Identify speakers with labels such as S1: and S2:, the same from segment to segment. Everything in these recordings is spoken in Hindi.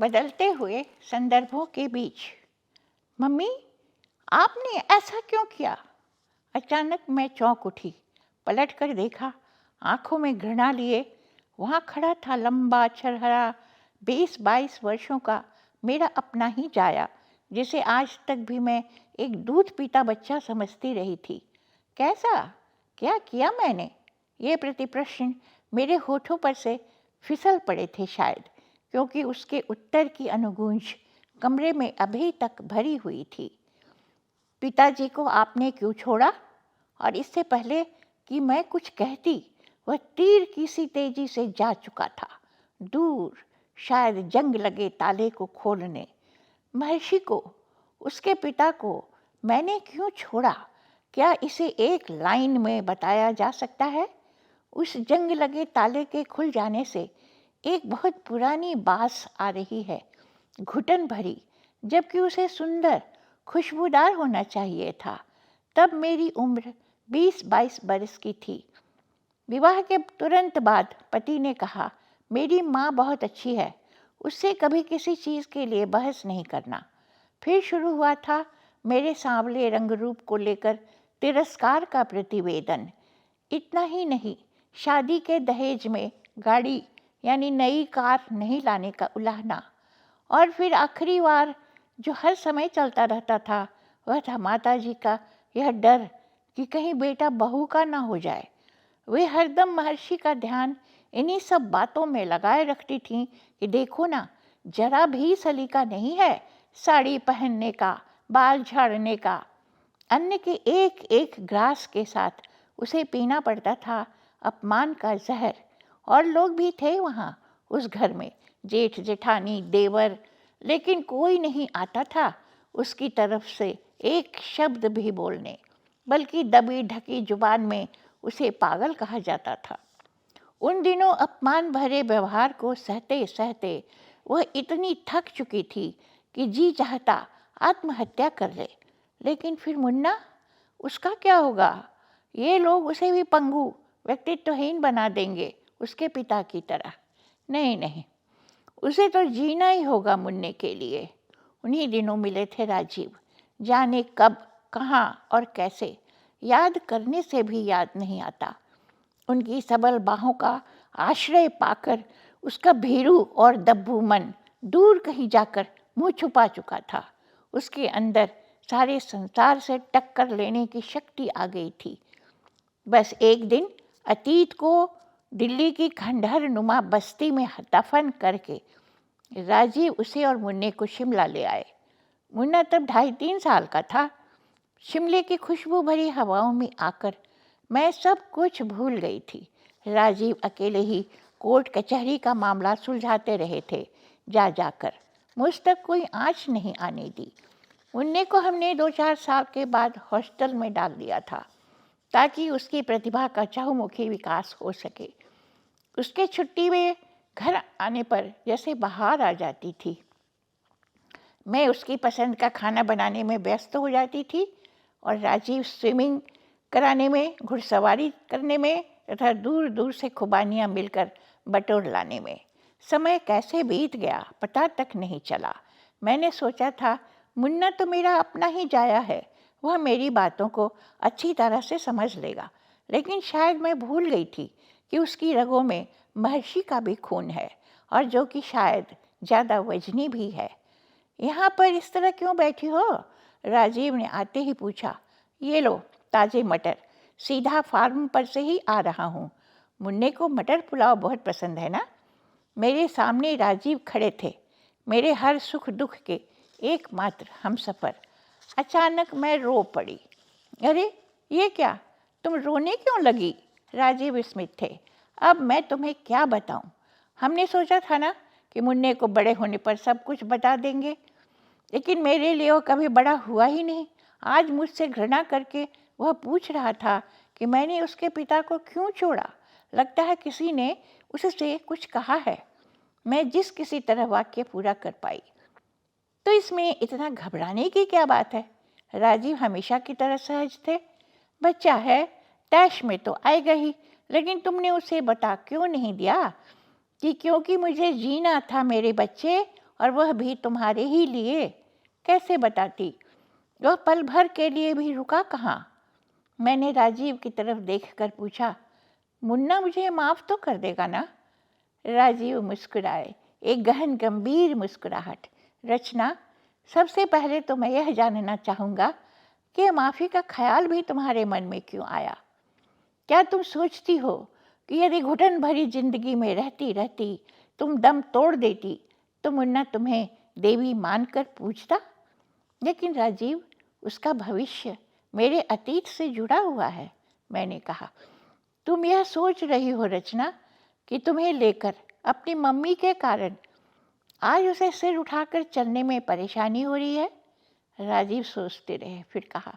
S1: बदलते हुए संदर्भों के बीच। मम्मी, आपने ऐसा क्यों किया? अचानक मैं चौंक उठी। पलट कर देखा, आंखों में घृणा लिए वहाँ खड़ा था लंबा छरहरा 20-22 वर्षों का मेरा अपना ही जाया, जिसे आज तक भी मैं एक दूध पीता बच्चा समझती रही थी। कैसा? क्या किया मैंने? ये प्रतिप्रश्न मेरे होठों पर से फिसल पड़े थे, शायद क्योंकि उसके उत्तर की अनुगूंज कमरे में अभी तक भरी हुई थी। पिताजी को आपने क्यों छोड़ा? और इससे पहले कि मैं कुछ कहती, वह तीर की सी तेजी से जा चुका था, दूर, शायद जंग लगे ताले को खोलने। महर्षि को, उसके पिता को मैंने क्यों छोड़ा? क्या इसे एक लाइन में बताया जा सकता है? उस जंग लगे ताले के खुल जाने से एक बहुत पुरानी बास आ रही है, घुटन भरी, जबकि उसे सुंदर, खुशबूदार होना चाहिए था। तब मेरी उम्र 20-22 बरस की थी। विवाह के तुरंत बाद पति ने कहा, मेरी माँ बहुत अच्छी है, उससे कभी किसी चीज़ के लिए बहस नहीं करना। फिर शुरू हुआ था मेरे सांवले रंग रूप को लेकर तिरस्कार का प्रतिवेदन। इतना ही नहीं, शादी के दहेज में गाड़ी यानी नई कार नहीं लाने का उलाहना। और फिर आखिरी बार जो हर समय चलता रहता था, वह था माताजी का यह डर कि कहीं बेटा बहू का ना हो जाए। वे हरदम महर्षि का ध्यान इन्हीं सब बातों में लगाए रखती थीं कि देखो ना, जरा भी सलीका नहीं है साड़ी पहनने का, बाल झाड़ने का। अन्न के एक एक ग्रास के साथ उसे पीना पड़ता था अपमान का जहर। और लोग भी थे वहाँ उस घर में, जेठ जेठानी देवर, लेकिन कोई नहीं आता था उसकी तरफ से एक शब्द भी बोलने, बल्कि दबी ढकी जुबान में उसे पागल कहा जाता था। उन दिनों अपमान भरे व्यवहार को सहते सहते वह इतनी थक चुकी थी कि जी चाहता आत्महत्या कर ले। लेकिन फिर मुन्ना, उसका क्या होगा? ये लोग उसे भी पंगु, व्यक्तित्वहीन बना देंगे उसके पिता की तरह। नहीं नहीं, उसे तो जीना ही होगा मुन्ने के लिए। उन्हीं दिनों मिले थे राजीव, जाने कब, कहाँ और कैसे, याद करने से भी याद नहीं आता। उनकी सबल बाहों का आश्रय पाकर उसका भीरू और दब्बू मन दूर कहीं जाकर मुंह छुपा चुका था। उसके अंदर सारे संसार से टक्कर लेने की शक्ति आ गई थी। बस एक दिन अतीत को दिल्ली की खंडहर नुमा बस्ती में दफन करके राजीव उसे और मुन्ने को शिमला ले आए। मुन्ना तब 2.5-3 साल का था। शिमले की खुशबू भरी हवाओं में आकर मैं सब कुछ भूल गई थी। राजीव अकेले ही कोर्ट कचहरी का मामला सुलझाते रहे थे जा जाकर, मुझ तक कोई आँच नहीं आने दी। मुन्ने को हमने 2-4 साल के बाद हॉस्टल में डाल दिया था ताकि उसकी प्रतिभा का चहुमुखी विकास हो सके। उसके छुट्टी में घर आने पर जैसे बाहर आ जाती थी। मैं उसकी पसंद का खाना बनाने में व्यस्त हो जाती थी और राजीव स्विमिंग कराने में, घुड़सवारी करने में तथा दूर दूर से खुबानियाँ मिलकर बटोर लाने में। समय कैसे बीत गया पता तक नहीं चला। मैंने सोचा था मुन्ना तो मेरा अपना ही जाया है, वह मेरी बातों को अच्छी तरह से समझ लेगा। लेकिन शायद मैं भूल गई थी कि उसकी रगों में महर्षि का भी खून है, और जो कि शायद ज़्यादा वजनी भी है। यहाँ पर इस तरह क्यों बैठी हो? राजीव ने आते ही पूछा। ये लो ताज़े मटर, सीधा फार्म पर से ही आ रहा हूँ। मुन्ने को मटर पुलाव बहुत पसंद है ना। मेरे सामने राजीव खड़े थे, मेरे हर सुख दुख के एकमात्र हमसफ़र। अचानक मैं रो पड़ी। अरे ये क्या, तुम रोने क्यों लगी? राजीव विस्मित थे। अब मैं तुम्हें क्या बताऊं? हमने सोचा था ना कि मुन्ने को बड़े होने पर सब कुछ बता देंगे, लेकिन मेरे लिए वो कभी बड़ा हुआ ही नहीं। आज मुझसे घृणा करके वह पूछ रहा था कि मैंने उसके पिता को क्यों छोड़ा। लगता है किसी ने उससे कुछ कहा है। मैं जिस किसी तरह वाक्य पूरा कर पाई। तो इसमें इतना घबराने की क्या बात है? राजीव हमेशा की तरह सहज थे। बच्चा है, तैश में तो आएगा ही, लेकिन तुमने उसे बता क्यों नहीं दिया कि क्योंकि मुझे जीना था मेरे बच्चे, और वह भी तुम्हारे ही लिए। कैसे बताती? वह पल भर के लिए भी रुका कहाँ? मैंने राजीव की तरफ देखकर पूछा, मुन्ना मुझे माफ़ तो कर देगा ना? राजीव मुस्कुराए, एक गहन गंभीर मुस्कुराहट। रचना, सबसे पहले तो मैं यह जानना चाहूँगा कि माफ़ी का ख्याल भी तुम्हारे मन में क्यों आया? क्या तुम सोचती हो कि यदि घुटन भरी जिंदगी में रहती रहती तुम दम तोड़ देती तो मुन्ना तुम्हें देवी मानकर पूजता? लेकिन राजीव, उसका भविष्य मेरे अतीत से जुड़ा हुआ है, मैंने कहा। तुम यह सोच रही हो रचना कि तुम्हें लेकर अपनी मम्मी के कारण आज उसे सिर उठाकर चलने में परेशानी हो रही है? राजीव सोचते रहे, फिर कहा,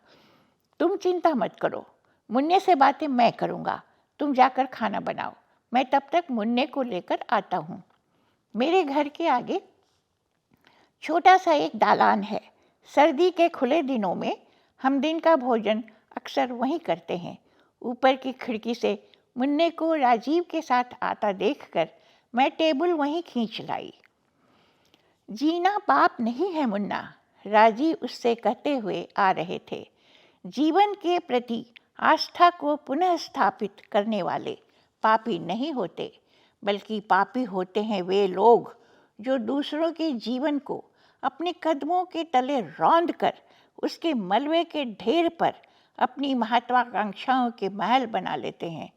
S1: तुम चिंता मत करो, मुन्ने से बातें मैं करूँगा। तुम जाकर खाना बनाओ, मैं तब तक मुन्ने को लेकर आता हूँ। मेरे घर के आगे छोटा सा एक दालान है। सर्दी के खुले दिनों में हम दिन का भोजन अक्सर वहीं करते हैं। ऊपर की खिड़की से मुन्ने को राजीव के साथ आता देखकर मैं टेबल वहीं खींच लाई। जीना पाप नहीं है मुन्ना, राजीव उससे कहते हुए आ रहे थे। जीवन के प्रति आस्था को पुनः स्थापित करने वाले पापी नहीं होते, बल्कि पापी होते हैं वे लोग जो दूसरों के जीवन को अपने कदमों के तले रौंद कर उसके मलबे के ढेर पर अपनी महत्वाकांक्षाओं के महल बना लेते हैं।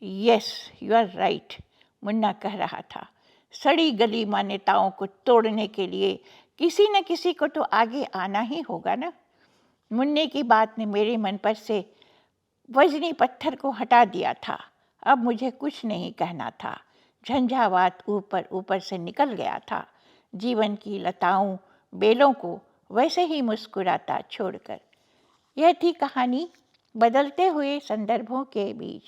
S1: Yes, you are right, Munna कह रहा था। सड़ी गली मान्यताओं को तोड़ने के लिए किसी न किसी को तो आगे आना ही होगा ना। मुन्ने की बात ने मेरे मन पर से वजनी पत्थर को हटा दिया था। अब मुझे कुछ नहीं कहना था। झंझावात ऊपर ऊपर से निकल गया था, जीवन की लताओं बेलों को वैसे ही मुस्कुराता छोड़कर। यह थी कहानी बदलते हुए संदर्भों के बीच।